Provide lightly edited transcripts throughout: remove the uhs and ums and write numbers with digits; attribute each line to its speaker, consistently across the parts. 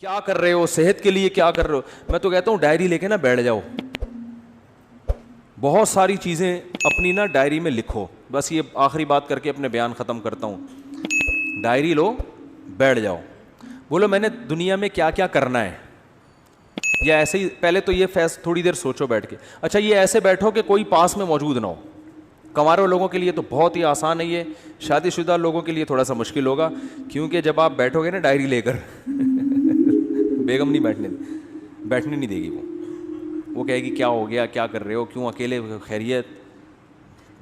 Speaker 1: کیا کر رہے ہو, صحت کے لیے کیا کر رہے ہو. میں تو کہتا ہوں ڈائری لے کے نا بیٹھ جاؤ, بہت ساری چیزیں اپنی نا ڈائری میں لکھو. بس یہ آخری بات کر کے اپنے بیان ختم کرتا ہوں. ڈائری لو, بیٹھ جاؤ, بولو میں نے دنیا میں کیا کیا کرنا ہے. یا ایسے ہی پہلے تو یہ تھوڑی دیر سوچو بیٹھ کے. اچھا یہ ایسے بیٹھو کہ کوئی پاس میں موجود نہ ہو. کنوارے لوگوں کے لیے تو بہت ہی آسان ہے یہ, شادی شدہ لوگوں کے لیے تھوڑا سا مشکل ہوگا, کیونکہ جب آپ بیٹھو گے نا ڈائری لے کر بیگم نہیں بیٹھنے نہیں دے گی. وہ کہے گی کیا ہو گیا, کیا کر رہے ہو, کیوں اکیلے, خیریت,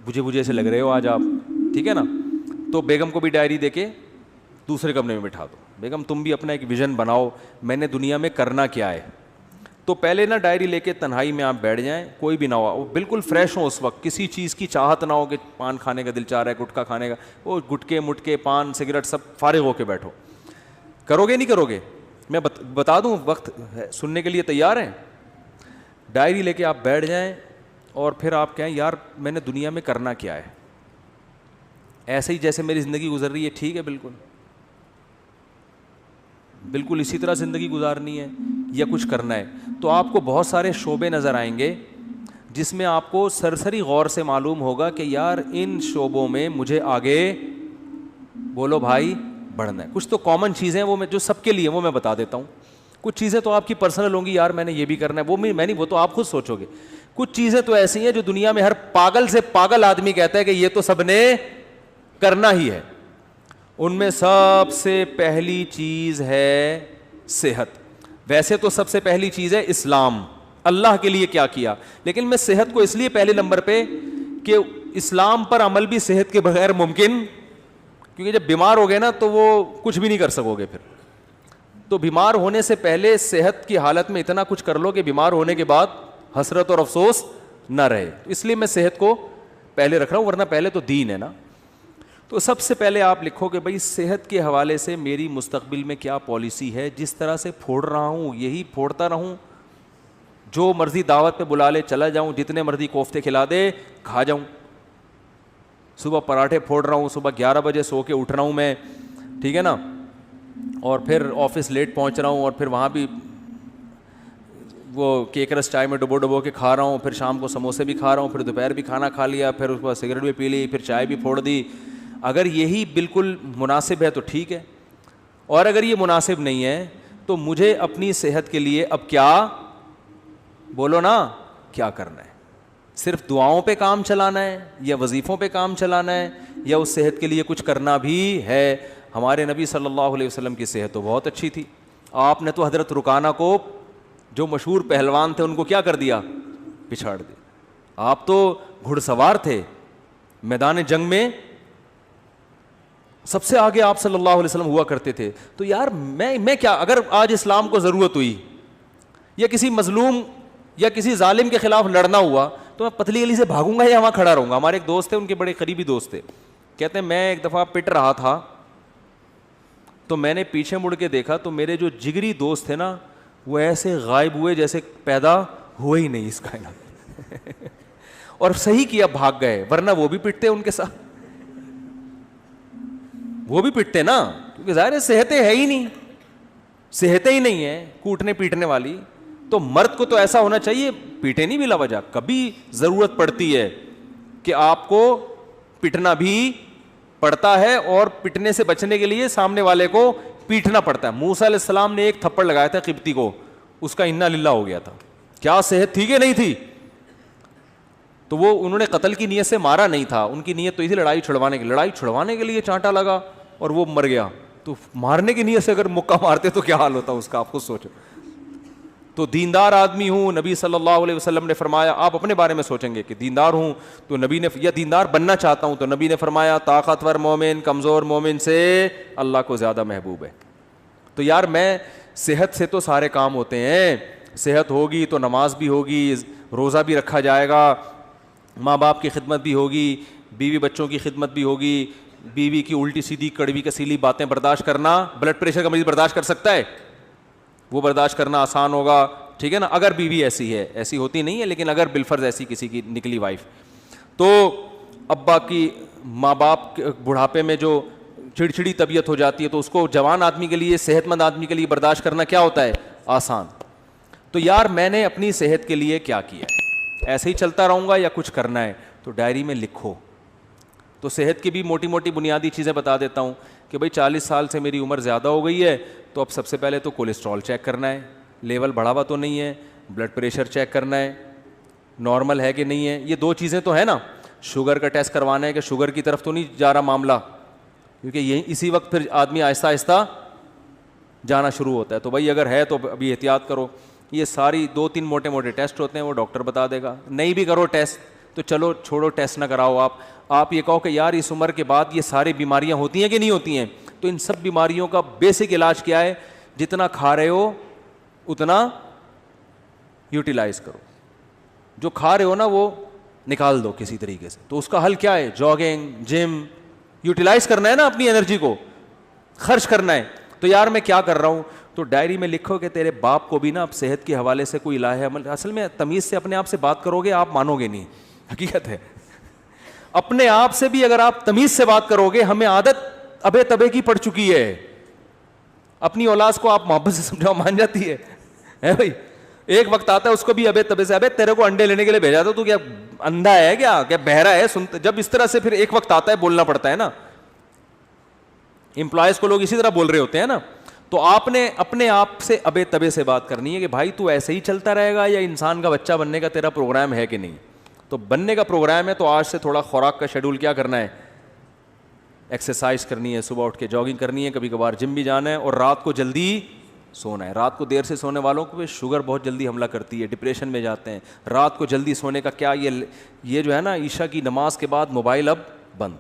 Speaker 1: بجھے سے لگ رہے ہو آج آپ, ٹھیک ہے نا. تو بیگم کو بھی ڈائری دے کے دوسرے کمرے میں بٹھا دو, بیگم تم بھی اپنا ایک ویژن بناؤ, میں نے دنیا میں کرنا کیا ہے. تو پہلے نا ڈائری لے کے تنہائی میں آپ بیٹھ جائیں, کوئی بھی نہ ہو, بالکل فریش ہو اس وقت, کسی چیز کی چاہت نہ ہو کہ پان کھانے کا دل چاہ رہا ہے, گٹکا کھانے کا, وہ گٹکے مٹکے پان سگریٹ سب فارغ ہو کے بیٹھو. کرو گے نہیں کرو گے, میں بتا دوں وقت سننے کے لیے تیار ہیں. ڈائری لے کے آپ بیٹھ جائیں اور پھر آپ کہیں یار میں نے دنیا میں کرنا کیا ہے. ایسے ہی جیسے میری زندگی گزر رہی ہے ٹھیک ہے, بالکل اسی طرح زندگی گزارنی ہے یا کچھ کرنا ہے. تو آپ کو بہت سارے شعبے نظر آئیں گے جس میں آپ کو سرسری غور سے معلوم ہوگا کہ یار ان شعبوں میں مجھے آگے, بولو بھائی, بڑھنا ہے. کچھ تو کامن چیزیں وہ میں جو سب کے لیے وہ میں بتا دیتا ہوں. کچھ چیزیں تو آپ کی پرسنل ہوں گی, یار میں نے یہ بھی کرنا ہے, وہ میں نہیں, وہ تو آپ خود سوچو گے. کچھ چیزیں تو ایسی ہیں جو دنیا میں ہر پاگل سے پاگل آدمی کہتا ہے کہ یہ تو سب نے کرنا ہی ہے. ان میں سب سے پہلی چیز ہے صحت. ویسے تو سب سے پہلی چیز ہے اسلام, اللہ کے لیے کیا کیا, لیکن میں صحت کو اس لیے پہلے نمبر پہ کہ اسلام پر عمل بھی صحت کے بغیر ممکن, کیونکہ جب بیمار ہو گئے نا تو وہ کچھ بھی نہیں کر سکو گے پھر. تو بیمار ہونے سے پہلے صحت کی حالت میں اتنا کچھ کر لو کہ بیمار ہونے کے بعد حسرت اور افسوس نہ رہے. اس لیے میں صحت کو پہلے رکھ رہا ہوں, ورنہ پہلے تو دین ہے نا. تو سب سے پہلے آپ لکھو کہ بھائی صحت کے حوالے سے میری مستقبل میں کیا پالیسی ہے, جس طرح سے پھوڑ رہا ہوں یہی پھوڑتا رہوں, جو مرضی دعوت پہ بلا لے چلا جاؤں, جتنے مرضی کوفتے کھلا دے کھا جاؤں. صبح پراٹھے پھوڑ رہا ہوں, صبح 11 بجے سو کے اٹھ رہا ہوں میں, ٹھیک ہے نا, اور پھر آفس لیٹ پہنچ رہا ہوں, اور پھر وہاں بھی وہ کیک رس چائے میں ڈبو کے کھا رہا ہوں, پھر شام کو سموسے بھی کھا رہا ہوں, پھر دوپہر بھی کھانا کھا لیا, پھر اس کے بعد سگریٹ بھی پی لی, پھر چائے بھی پھوڑ دی. اگر یہی بالکل مناسب ہے تو ٹھیک ہے, اور اگر یہ مناسب نہیں ہے تو مجھے اپنی صحت کے لیے اب کیا, بولو نا, کیا کرنا ہے. صرف دعاؤں پہ کام چلانا ہے, یا وظیفوں پہ کام چلانا ہے, یا اس صحت کے لیے کچھ کرنا بھی ہے. ہمارے نبی صلی اللہ علیہ وسلم کی صحت تو بہت اچھی تھی. آپ نے تو حضرت رکانہ کو, جو مشہور پہلوان تھے, ان کو کیا کر دیا, پچھاڑ دیا. آپ تو گھڑ سوار تھے, میدان جنگ میں سب سے آگے آپ صلی اللہ علیہ وسلم ہوا کرتے تھے. تو یار میں کیا, اگر آج اسلام کو ضرورت ہوئی یا کسی مظلوم یا کسی ظالم کے خلاف لڑنا ہوا, تو میں پتلی گلی سے بھاگوں گا یا وہاں کھڑا رہوں گا. ہمارے ایک دوست تھے, ان کے بڑے قریبی دوست تھے, کہتے ہیں میں ایک دفعہ پٹ رہا تھا تو میں نے پیچھے مڑ کے دیکھا تو میرے جو جگری دوست تھے نا وہ ایسے غائب ہوئے جیسے پیدا ہوئے ہی نہیں اس کائنات اور صحیح کیا, بھاگ گئے, ورنہ وہ بھی پٹتے ان کے ساتھ, وہ بھی پٹتے نا, کیونکہ ظاہر ہے صحتیں ہے ہی نہیں, صحتیں ہی نہیں ہیں کوٹنے پیٹنے والی. تو مرد کو تو ایسا ہونا چاہیے پیٹے نہیں بلا وجہ. کبھی ضرورت پڑتی ہے کہ آپ کو پٹنا بھی پڑتا ہے, اور پٹنے سے بچنے کے لیے سامنے والے کو پیٹنا پڑتا ہے. موسیٰ علیہ السلام نے ایک تھپڑ لگایا تھا قبطی کو, اس کا انا للہ ہو گیا تھا. کیا صحت تھی کہ نہیں تھی؟ تو وہ انہوں نے قتل کی نیت سے مارا نہیں تھا, ان کی نیت تو تھی لڑائی چھڑوانے کی. لڑائی چھڑوانے کے لیے چانٹا لگا اور وہ مر گیا. تو مارنے کی نیت سے اگر مکہ مارتے تو کیا حال ہوتا اس کا, آپ خود سوچو. تو دیندار آدمی ہوں, نبی صلی اللہ علیہ وسلم نے فرمایا, آپ اپنے بارے میں سوچیں گے کہ دیندار ہوں تو نبی نے, یا دیندار بننا چاہتا ہوں تو نبی نے فرمایا طاقتور مومن کمزور مومن سے اللہ کو زیادہ محبوب ہے. تو یار میں, صحت سے تو سارے کام ہوتے ہیں, صحت ہوگی تو نماز بھی ہوگی, روزہ بھی رکھا جائے گا, ماں باپ کی خدمت بھی ہوگی, بیوی بچوں کی خدمت بھی ہوگی. بیوی کی الٹی سیدھی کڑوی کسیلی باتیں برداشت کرنا, بلڈ پریشر کا مریض برداشت کر سکتا ہے, وہ برداشت کرنا آسان ہوگا, ٹھیک ہے نا, اگر بیوی ایسی ہے, ایسی ہوتی نہیں ہے لیکن اگر بالفرض ایسی کسی کی نکلی وائف. تو ابا کی, ماں باپ بڑھاپے میں جو چڑچڑی طبیعت ہو جاتی ہے, تو اس کو جوان آدمی کے لیے, صحت مند آدمی کے لیے برداشت کرنا کیا ہوتا ہے, آسان. تو یار میں نے اپنی صحت کے لیے کیا کیا, ایسے ہی چلتا رہوں گا یا کچھ کرنا ہے, تو ڈائری میں لکھو. تو صحت کی بھی موٹی موٹی بنیادی چیزیں بتا دیتا ہوں کہ بھائی 40 سال سے میری عمر زیادہ ہو گئی ہے, تو اب سب سے پہلے تو کولیسٹرول چیک کرنا ہے, لیول بڑھا ہوا تو نہیں ہے, بلڈ پریشر چیک کرنا ہے نارمل ہے کہ نہیں ہے, یہ 2 چیزیں تو ہے نا. شوگر کا ٹیسٹ کروانا ہے کہ شوگر کی طرف تو نہیں جا رہا معاملہ, کیونکہ یہ اسی وقت پھر آدمی آہستہ آہستہ جانا شروع ہوتا ہے. تو بھائی اگر ہے تو ابھی احتیاط کرو. یہ ساری 2-3 موٹے موٹے ٹیسٹ ہوتے ہیں, وہ ڈاکٹر بتا دے گا. نہیں بھی کرو ٹیسٹ تو چلو چھوڑو, ٹیسٹ نہ کراؤ. آپ یہ کہو کہ یار اس عمر کے بعد یہ ساری بیماریاں ہوتی ہیں کہ نہیں ہوتی ہیں, تو ان سب بیماریوں کا بیسک علاج کیا ہے, جتنا کھا رہے ہو اتنا یوٹیلائز کرو. جو کھا رہے ہو نا وہ نکال دو کسی طریقے سے. تو اس کا حل کیا ہے, جاگنگ, جم, یوٹیلائز کرنا ہے نا, اپنی انرجی کو خرچ کرنا ہے. تو یار میں کیا کر رہا ہوں, تو ڈائری میں لکھو کہ تیرے باپ کو بھی نا اب صحت کے حوالے سے کوئی الہ عمل, اصل میں تمیز سے اپنے آپ سے بات کرو گے آپ مانو گے نہیں, حقیقت ہے. اپنے آپ سے بھی اگر آپ تمیز سے بات کرو گے, ہمیں عادت ابے تبے کی پڑ چکی ہے. اپنی اولاد کو آپ محبت سے سمجھاؤ مان جاتی ہے بھائی. ایک وقت آتا ہے اس کو بھی ابے تبے سے, ابے تیرے کو انڈے لینے کے لیے بھیجا تو کیا اندھا ہے کیا بہرا ہے, سنتا جب اس طرح سے پھر ایک وقت آتا ہے بولنا پڑتا ہے نا. امپلائز کو لوگ اسی طرح بول رہے ہوتے ہیں نا. تو آپ نے اپنے آپ سے ابے تبے سے بات کرنی ہے کہ بھائی تو ایسے ہی چلتا رہے گا یا انسان کا بچہ بننے کا تیرا پروگرام ہے کہ نہیں. تو بننے کا پروگرام ہے تو آج سے تھوڑا خوراک کا شیڈول کیا کرنا ہے, ایکسرسائز کرنی ہے, صبح اٹھ کے جاگنگ کرنی ہے, کبھی کبھار جم بھی جانا ہے, اور رات کو جلدی سونا ہے. رات کو دیر سے سونے والوں کو شوگر بہت جلدی حملہ کرتی ہے, ڈپریشن میں جاتے ہیں. رات کو جلدی سونے کا کیا, یہ جو ہے نا عشاء کی نماز کے بعد موبائل اب بند,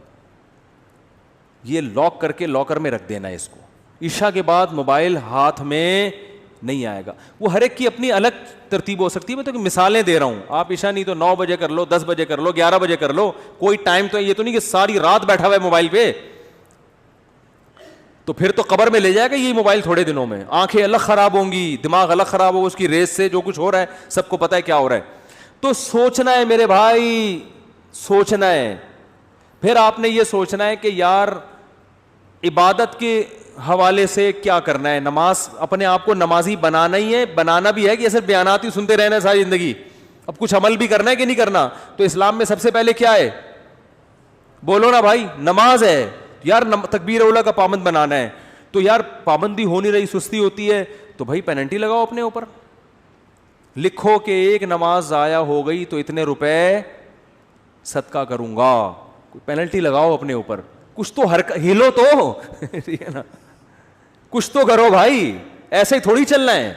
Speaker 1: یہ لاک کر کے لاکر میں رکھ دینا ہے اس کو. عشاء کے بعد موبائل ہاتھ میں نہیں آئے گا. وہ ہر ایک کی اپنی الگ ترتیب ہو سکتی ہے, میں تو مثالیں دے رہا ہوں. آپ عشاء نہیں تو 9 بجے کر لو, 10 بجے کر لو, 11 بجے کر لو, کوئی ٹائم تو یہ تو نہیں کہ ساری رات بیٹھا ہوا ہے موبائل پہ, تو پھر تو قبر میں لے جائے گا یہ موبائل تھوڑے دنوں میں. آنکھیں الگ خراب ہوں گی, دماغ الگ خراب ہوگا, اس کی ریس سے جو کچھ ہو رہا ہے سب کو پتہ ہے کیا ہو رہا ہے. تو سوچنا ہے میرے بھائی, سوچنا ہے. پھر آپ نے یہ سوچنا ہے کہ یار عبادت کے حوالے سے کیا کرنا ہے. نماز, اپنے آپ کو نمازی بنانا ہی ہے, بنانا بھی ہے کہ صرف بیانات ہی سنتے رہنا ہے ساری زندگی, اب کچھ عمل بھی کرنا ہے کہ نہیں کرنا. تو اسلام میں سب سے پہلے کیا ہے, بولو نا بھائی, نماز ہے. یار تکبیر اولا کا پابند بنانا ہے, تو یار پابندی ہو نہیں رہی, سستی ہوتی ہے, تو بھائی پینلٹی لگاؤ اپنے اوپر. لکھو کہ ایک نماز ضائع ہو گئی تو اتنے روپے صدقہ کروں گا, پینلٹی لگاؤ اپنے اوپر. کچھ تو ہلو تو ٹھیک ہے نا, کچھ تو کرو بھائی, ایسے ہی تھوڑی چلنا ہے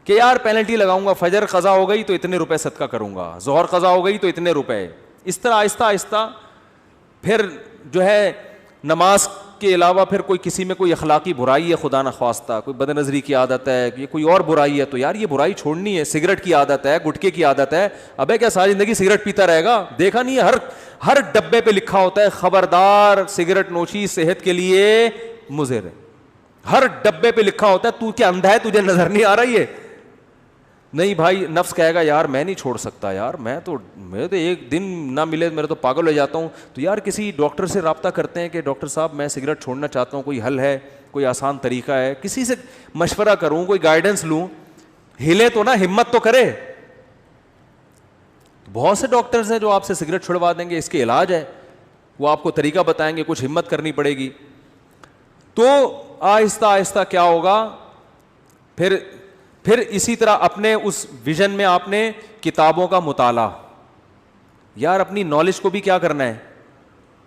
Speaker 1: کہ یار پینلٹی لگاؤں گا. فجر قضا ہو گئی تو اتنے روپے صدقہ کروں گا, ظہر قضا ہو گئی تو اتنے روپے, اس طرح آہستہ آہستہ. پھر جو ہے نماز کے علاوہ پھر کوئی کسی میں کوئی اخلاقی برائی ہے خدا نخواستہ, کوئی بد نظری کی عادت ہے, یہ کوئی اور برائی ہے, تو یار یہ برائی چھوڑنی ہے. سگریٹ کی عادت ہے, گٹکے کی عادت ہے, ابے کیا ساری زندگی سگریٹ پیتا رہے گا؟ دیکھا نہیں ہے ہر ڈبے پہ لکھا ہوتا ہے خبردار سگریٹ نوشی صحت کے لیے مضر ہے. ہر ڈبے پہ لکھا ہوتا ہے. تو کیا اندھا ہے, تجھے نظر نہیں آ رہی ہے؟ نہیں بھائی, نفس کہے گا یار میں نہیں چھوڑ سکتا, یار میں تو ایک دن نہ ملے میرے تو پاگل ہو جاتا ہوں. تو یار کسی ڈاکٹر سے رابطہ کرتے ہیں کہ ڈاکٹر صاحب میں سگریٹ چھوڑنا چاہتا ہوں, کوئی حل ہے, کوئی آسان طریقہ ہے, کسی سے مشورہ کروں, کوئی گائیڈنس لوں. ہلے تو نا, ہمت تو کرے. بہت سے ڈاکٹرز ہیں جو آپ سے سگریٹ چھڑوا دیں گے, اس کے علاج ہے, وہ آپ کو طریقہ بتائیں گے, کچھ ہمت کرنی پڑے گی. تو آہستہ آہستہ کیا ہوگا, پھر اسی طرح اپنے اس ویژن میں آپ نے کتابوں کا مطالعہ, یار اپنی نالج کو بھی کیا کرنا ہے,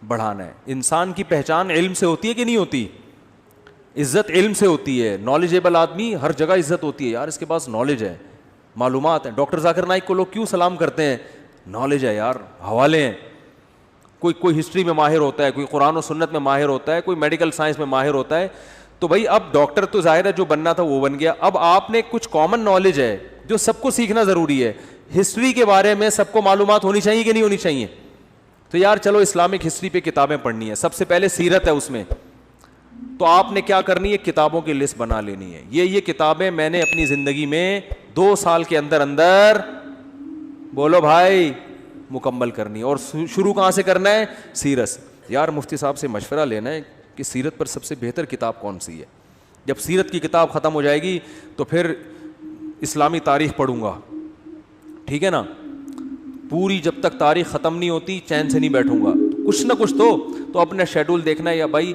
Speaker 1: بڑھانا ہے. انسان کی پہچان علم سے ہوتی ہے کہ نہیں ہوتی؟ عزت علم سے ہوتی ہے. نالجیبل آدمی ہر جگہ عزت ہوتی ہے, یار اس کے پاس نالج ہے, معلومات ہیں. ڈاکٹر ذاکر نائک کو لوگ کیوں سلام کرتے ہیں؟ نالج ہے یار, حوالے ہیں. کوئی ہسٹری میں ماہر ہوتا ہے, کوئی قرآن و سنت میں ماہر ہوتا ہے, کوئی میڈیکل سائنس میں ماہر ہوتا ہے. تو بھائی اب ڈاکٹر تو ظاہر ہے جو بننا تھا وہ بن گیا. اب آپ نے کچھ کامن نالج ہے جو سب کو سیکھنا ضروری ہے. ہسٹری کے بارے میں سب کو معلومات ہونی چاہیے کہ نہیں ہونی چاہیے؟ تو یار چلو اسلامک ہسٹری پہ کتابیں پڑھنی ہے. سب سے پہلے سیرت ہے اس میں, تو آپ نے کیا کرنی ہے, کتابوں کی لسٹ بنا لینی ہے. یہ کتابیں میں نے اپنی زندگی میں 2 سال کے اندر بولو بھائی مکمل کرنی ہے. اور شروع کہاں سے کرنا ہے؟ سیرت. یار مفتی صاحب سے مشورہ لینا ہے, کہ سیرت پر سب سے بہتر کتاب کون سی ہے. جب سیرت کی کتاب ختم ہو جائے گی تو پھر اسلامی تاریخ پڑھوں گا, ٹھیک ہے نا, پوری جب تک تاریخ ختم نہیں ہوتی چین سے نہیں بیٹھوں گا. کچھ نہ کچھ تو اپنا شیڈول دیکھنا ہے. یا بھائی